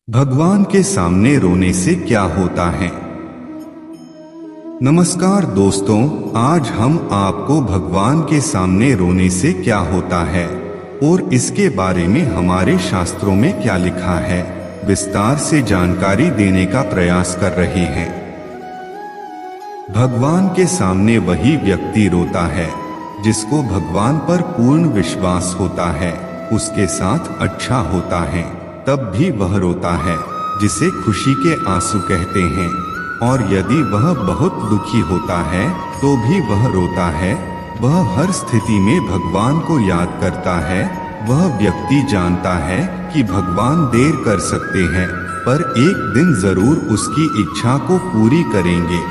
भगवान के सामने रोने से क्या होता है। नमस्कार दोस्तों, आज हम आपको भगवान के सामने रोने से क्या होता है और इसके बारे में हमारे शास्त्रों में क्या लिखा है विस्तार से जानकारी देने का प्रयास कर रहे हैं। भगवान के सामने वही व्यक्ति रोता है जिसको भगवान पर पूर्ण विश्वास होता है, उसके साथ अच्छा होता है तब भी वह रोता है, जिसे खुशी के आंसू कहते हैं। और यदि वह बहुत दुखी होता है तो भी वह रोता है। वह हर स्थिति में भगवान को याद करता है। वह व्यक्ति जानता है कि भगवान देर कर सकते हैं पर एक दिन जरूर उसकी इच्छा को पूरी करेंगे।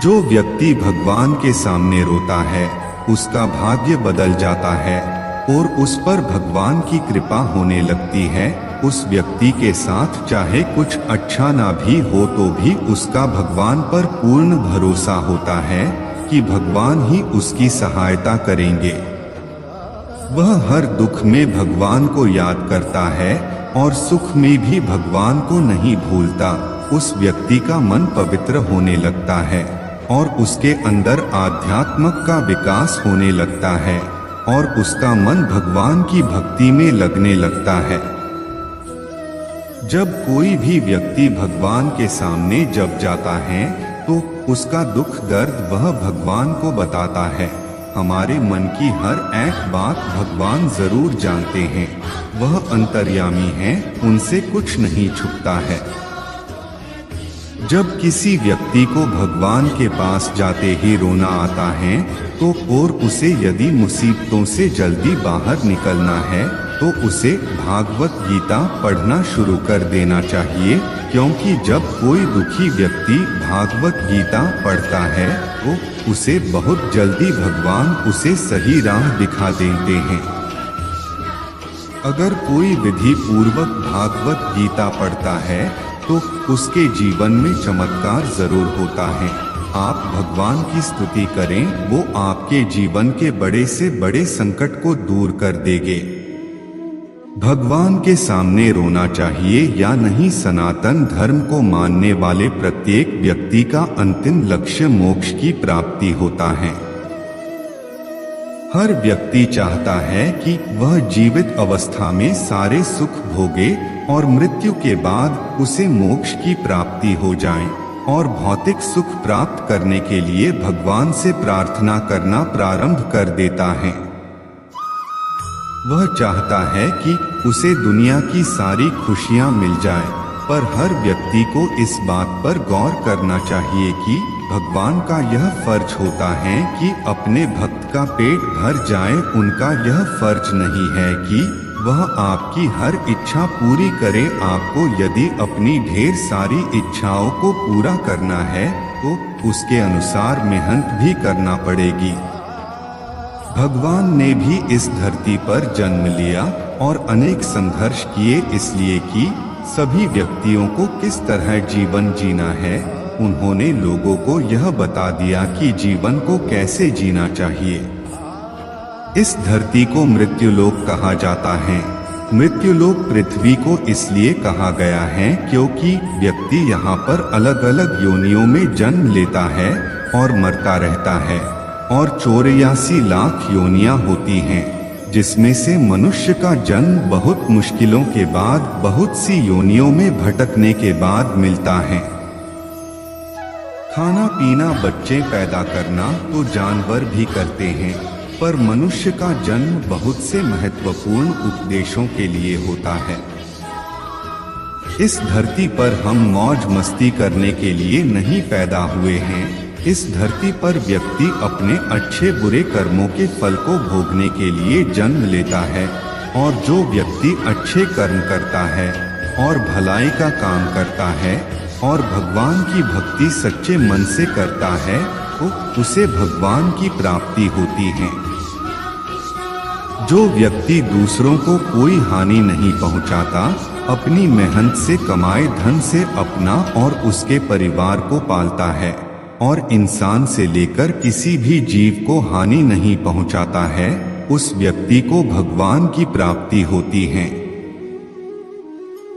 जो व्यक्ति भगवान के सामने रोता है उसका भाग्य बदल जाता है और उस पर भगवान की कृपा होने लगती है। उस व्यक्ति के साथ चाहे कुछ अच्छा ना भी हो तो भी उसका भगवान पर पूर्ण भरोसा होता है कि भगवान ही उसकी सहायता करेंगे। वह हर दुख में भगवान को याद करता है और सुख में भी भगवान को नहीं भूलता। उस व्यक्ति का मन पवित्र होने लगता है और उसके अंदर आध्यात्म का विकास होने लगता है और उसका मन भगवान की भक्ति में लगने लगता है। जब कोई भी व्यक्ति भगवान के सामने जब जाता है तो उसका दुख दर्द वह भगवान को बताता है। हमारे मन की हर एक बात भगवान जरूर जानते हैं। वह अंतर्यामी हैं, उनसे कुछ नहीं छुपता है। जब किसी व्यक्ति को भगवान के पास जाते ही रोना आता है तो और उसे यदि मुसीबतों से जल्दी बाहर निकलना है तो उसे भागवत गीता पढ़ना शुरू कर देना चाहिए, क्योंकि जब कोई दुखी व्यक्ति भागवत गीता पढ़ता है तो उसे बहुत जल्दी भगवान उसे सही राह दिखा देते हैं। अगर कोई विधि पूर्वक भागवत गीता पढ़ता है तो उसके जीवन में चमत्कार जरूर होता है। आप भगवान की स्तुति करें, वो आपके जीवन के बड़े से बड़े संकट को दूर कर देंगे। भगवान के सामने रोना चाहिए या नहीं, सनातन धर्म को मानने वाले प्रत्येक व्यक्ति का अंतिम लक्ष्य मोक्ष की प्राप्ति होता है। हर व्यक्ति चाहता है कि वह जीवित अवस्था में सारे सुख भोगे और मृत्यु के बाद उसे मोक्ष की प्राप्ति हो जाए और भौतिक सुख प्राप्त करने के लिए भगवान से प्रार्थना करना प्रारंभ कर देता है। वह चाहता है कि उसे दुनिया की सारी खुशियां मिल जाए, पर हर व्यक्ति को इस बात पर गौर करना चाहिए कि भगवान का यह फर्ज होता है कि अपने भक्त का पेट भर जाए। उनका यह फर्ज नहीं है कि वह आपकी हर इच्छा पूरी करे। आपको यदि अपनी ढेर सारी इच्छाओं को पूरा करना है तो उसके अनुसार मेहनत भी करना पड़ेगी। भगवान ने भी इस धरती पर जन्म लिया और अनेक संघर्ष किए, इसलिए कि सभी व्यक्तियों को किस तरह जीवन जीना है। उन्होंने लोगों को यह बता दिया कि जीवन को कैसे जीना चाहिए। इस धरती को मृत्युलोक कहा जाता है। मृत्युलोक पृथ्वी को इसलिए कहा गया है क्योंकि व्यक्ति यहाँ पर अलग अलग योनियों में जन्म लेता है और मरता रहता है और 84 लाख योनियां होती हैं, जिसमें से मनुष्य का जन्म बहुत मुश्किलों के बाद, बहुत सी योनियों में भटकने के बाद मिलता है। खाना पीना, बच्चे पैदा करना तो जानवर भी करते हैं, पर मनुष्य का जन्म बहुत से महत्वपूर्ण उपदेशों के लिए होता है। इस धरती पर हम मौज मस्ती करने के लिए नहीं पैदा हुए हैं। इस धरती पर व्यक्ति अपने अच्छे बुरे कर्मों के फल को भोगने के लिए जन्म लेता है और जो व्यक्ति अच्छे कर्म करता है और भलाई का काम करता है और भगवान की भक्ति सच्चे मन से करता है तो उसे भगवान की प्राप्ति होती है। जो व्यक्ति दूसरों को कोई हानि नहीं पहुंचाता, अपनी मेहनत से कमाए धन से अपना और उसके परिवार को पालता है और इंसान से लेकर किसी भी जीव को हानि नहीं पहुंचाता है, उस व्यक्ति को भगवान की प्राप्ति होती है।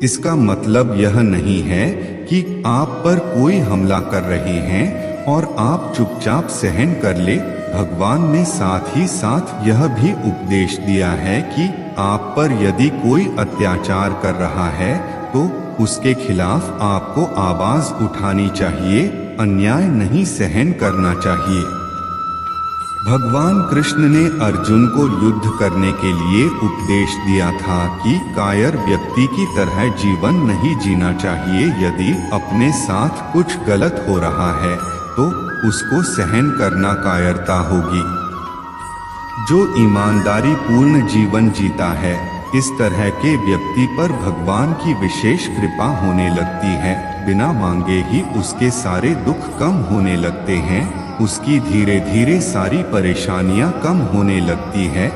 इसका मतलब यह नहीं है कि आप पर कोई हमला कर रहे हैं और आप चुपचाप सहन कर ले। भगवान ने साथ ही साथ यह भी उपदेश दिया है कि आप पर यदि कोई अत्याचार कर रहा है तो उसके खिलाफ आपको आवाज उठानी चाहिए, अन्याय नहीं सहन करना चाहिए। भगवान कृष्ण ने अर्जुन को युद्ध करने के लिए उपदेश दिया था कि कायर व्यक्ति की तरह जीवन नहीं जीना चाहिए। यदि अपने साथ कुछ गलत हो रहा है तो उसको सहन करना कायरता होगी। जो ईमानदारी पूर्ण जीवन जीता है, इस तरह के व्यक्ति पर भगवान की विशेष कृपा होने लगती है। बिना मांगे ही उसके सारे दुख कम होने लगते हैं, उसकी धीरे धीरे सारी परेशानियां कम होने लगती है।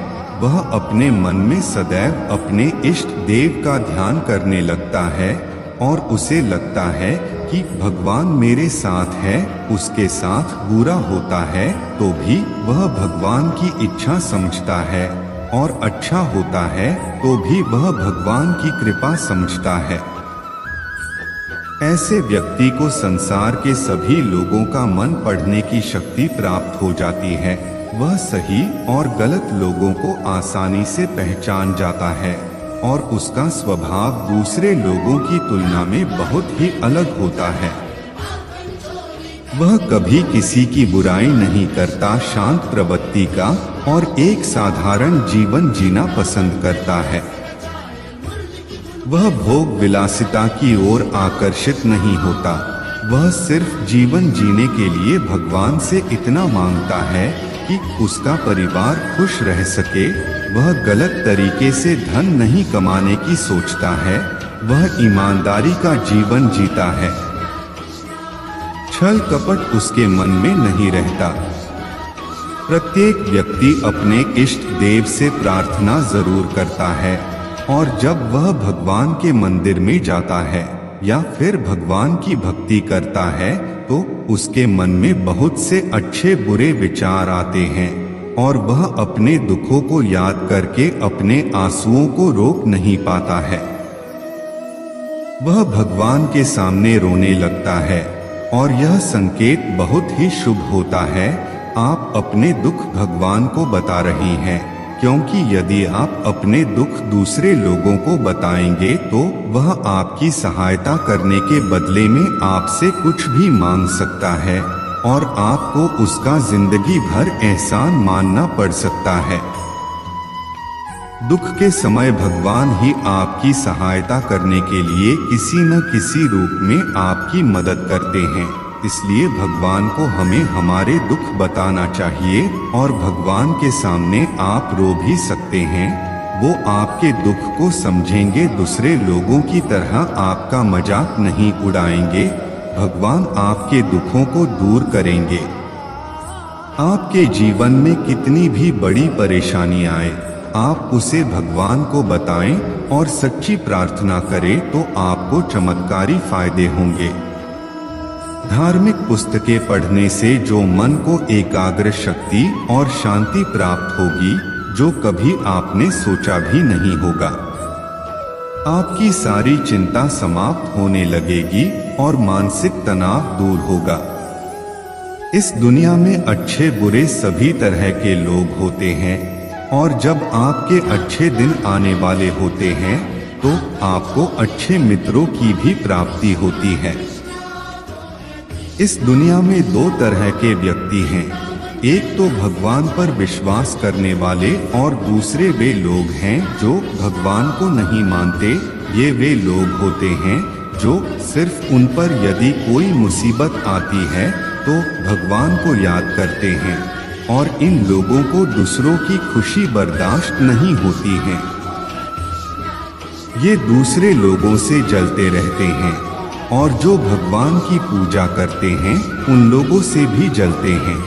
वह अपने मन में सदैव अपने इष्ट देव का ध्यान करने लगता है और उसे लगता है कि भगवान मेरे साथ है। उसके साथ बुरा होता है तो भी वह भगवान की इच्छा समझता है, और अच्छा होता है तो भी वह भगवान की कृपा समझता है। ऐसे व्यक्ति को संसार के सभी लोगों का मन पढ़ने की शक्ति प्राप्त हो जाती है। वह सही और गलत लोगों को आसानी से पहचान जाता है और उसका स्वभाव दूसरे लोगों की तुलना में बहुत ही अलग होता है। वह कभी किसी की बुराई नहीं करता, शांत प्रवृत्ति का और एक साधारण जीवन जीना पसंद करता है। वह भोग विलासिता की ओर आकर्षित नहीं होता। वह सिर्फ जीवन जीने के लिए भगवान से इतना मांगता है कि उसका परिवार खुश रह सके। वह गलत तरीके से धन नहीं कमाने की सोचता है। वह ईमानदारी का जीवन जीता है। छल कपट उसके मन में नहीं रहता। प्रत्येक व्यक्ति अपने इष्ट देव से प्रार्थना जरूर करता है, और जब वह भगवान के मंदिर में जाता है या फिर भगवान की भक्ति करता है तो उसके मन में बहुत से अच्छे बुरे विचार आते हैं और वह अपने दुखों को याद करके अपने आंसुओं को रोक नहीं पाता है। वह भगवान के सामने रोने लगता है और यह संकेत बहुत ही शुभ होता है। आप अपने दुख भगवान को बता रही हैं, क्योंकि यदि आप अपने दुख दूसरे लोगों को बताएंगे तो वह आपकी सहायता करने के बदले में आपसे कुछ भी मांग सकता है और आपको उसका जिंदगी भर एहसान मानना पड़ सकता है। दुख के समय भगवान ही आपकी सहायता करने के लिए किसी न किसी रूप में आपकी मदद करते हैं। इसलिए भगवान को हमें हमारे दुख बताना चाहिए और भगवान के सामने आप रो भी सकते हैं। वो आपके दुख को समझेंगे, दूसरे लोगों की तरह आपका मजाक नहीं उड़ाएंगे। भगवान आपके दुखों को दूर करेंगे। आपके जीवन में कितनी भी बड़ी परेशानी आए, आप उसे भगवान को बताएं और सच्ची प्रार्थना करें तो आपको चमत्कारी फायदे होंगे। धार्मिक पुस्तकें पढ़ने से जो मन को एकाग्र शक्ति और शांति प्राप्त होगी, जो कभी आपने सोचा भी नहीं होगा। आपकी सारी चिंता समाप्त होने लगेगी और मानसिक तनाव दूर होगा। इस दुनिया में अच्छे बुरे सभी तरह के लोग होते हैं और जब आपके अच्छे दिन आने वाले होते हैं तो आपको अच्छे मित्रों की भी प्राप्ति होती है। इस दुनिया में दो तरह के व्यक्ति हैं, एक तो भगवान पर विश्वास करने वाले और दूसरे वे लोग हैं जो भगवान को नहीं मानते। ये वे लोग होते हैं जो सिर्फ उन पर यदि कोई मुसीबत आती है तो भगवान को याद करते हैं, और इन लोगों को दूसरों की खुशी बर्दाश्त नहीं होती है। ये दूसरे लोगों से जलते रहते हैं और जो भगवान की पूजा करते हैं उन लोगों से भी जलते हैं।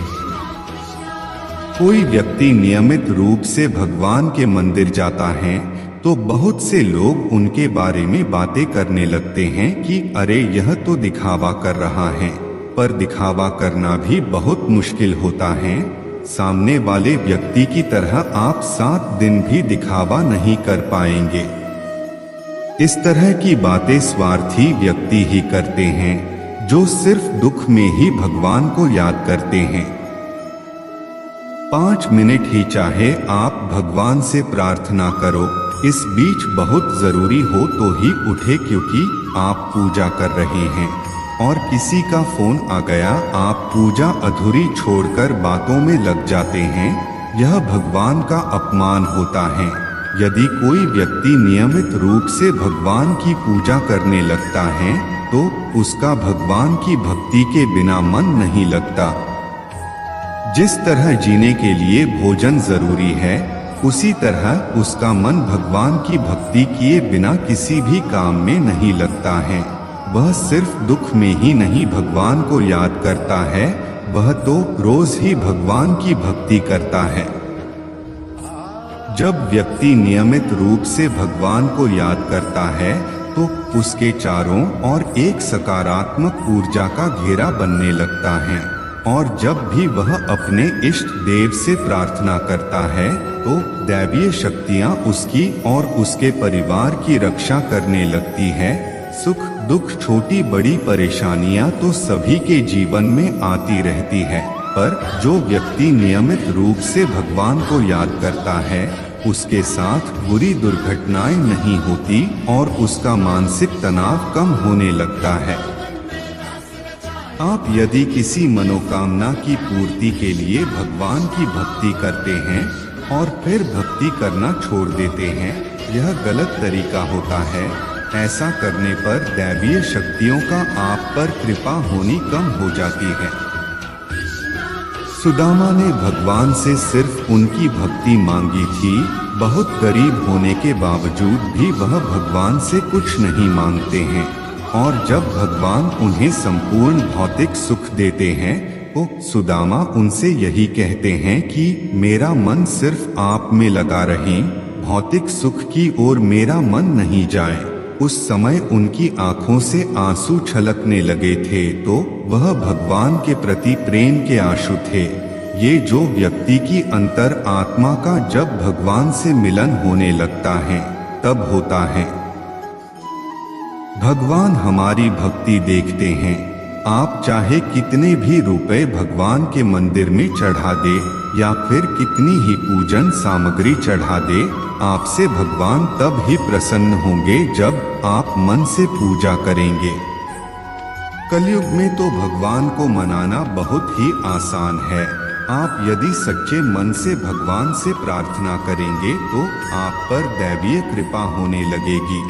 कोई व्यक्ति नियमित रूप से भगवान के मंदिर जाता है तो बहुत से लोग उनके बारे में बातें करने लगते हैं कि अरे यह तो दिखावा कर रहा है, पर दिखावा करना भी बहुत मुश्किल होता है। सामने वाले व्यक्ति की तरह आप 7 दिन भी दिखावा नहीं कर पाएंगे। इस तरह की बातें स्वार्थी व्यक्ति ही करते हैं, जो सिर्फ दुख में ही भगवान को याद करते हैं। 5 मिनट ही चाहे आप भगवान से प्रार्थना करो, इस बीच बहुत जरूरी हो तो ही उठे, क्योंकि आप पूजा कर रहे हैं और किसी का फोन आ गया, आप पूजा अधूरी छोड़कर बातों में लग जाते हैं, यह भगवान का अपमान होता है। यदि कोई व्यक्ति नियमित रूप से भगवान की पूजा करने लगता है तो उसका भगवान की भक्ति के बिना मन नहीं लगता। जिस तरह जीने के लिए भोजन जरूरी है, उसी तरह उसका मन भगवान की भक्ति किए बिना किसी भी काम में नहीं लगता है। वह सिर्फ दुख में ही नहीं भगवान को याद करता है, वह तो रोज ही भगवान की भक्ति करता है। जब व्यक्ति नियमित रूप से भगवान को याद करता है तो उसके चारों ओर एक सकारात्मक ऊर्जा का घेरा बनने लगता है, और जब भी वह अपने इष्ट देव से प्रार्थना करता है तो दैवीय शक्तियां उसकी और उसके परिवार की रक्षा करने लगती है। सुख दुख छोटी बड़ी परेशानियां तो सभी के जीवन में आती रहती है, पर जो व्यक्ति नियमित रूप से भगवान को याद करता है उसके साथ बुरी दुर्घटनाएं नहीं होती और उसका मानसिक तनाव कम होने लगता है। आप यदि किसी मनोकामना की पूर्ति के लिए भगवान की भक्ति करते हैं और फिर भक्ति करना छोड़ देते हैं, यह गलत तरीका होता है। ऐसा करने पर दैवीय शक्तियों का आप पर कृपा होनी कम हो जाती है। सुदामा ने भगवान से सिर्फ उनकी भक्ति मांगी थी। बहुत गरीब होने के बावजूद भी वह भगवान से कुछ नहीं मांगते हैं, और जब भगवान उन्हें संपूर्ण भौतिक सुख देते हैं तो सुदामा उनसे यही कहते हैं कि मेरा मन सिर्फ आप में लगा रहे, भौतिक सुख की ओर मेरा मन नहीं जाए। उस समय उनकी आंखों से आंसू छलकने लगे थे तो वह भगवान के प्रति प्रेम के आंसू थे। ये जो व्यक्ति की अंतर आत्मा का जब भगवान से मिलन होने लगता है तब होता है। भगवान हमारी भक्ति देखते हैं। आप चाहे कितने भी रुपए भगवान के मंदिर में चढ़ा दे या फिर कितनी ही पूजन सामग्री चढ़ा दे, आपसे भगवान तब ही प्रसन्न होंगे जब आप मन से पूजा करेंगे। कलयुग में तो भगवान को मनाना बहुत ही आसान है। आप यदि सच्चे मन से भगवान से प्रार्थना करेंगे तो आप पर दैवीय कृपा होने लगेगी।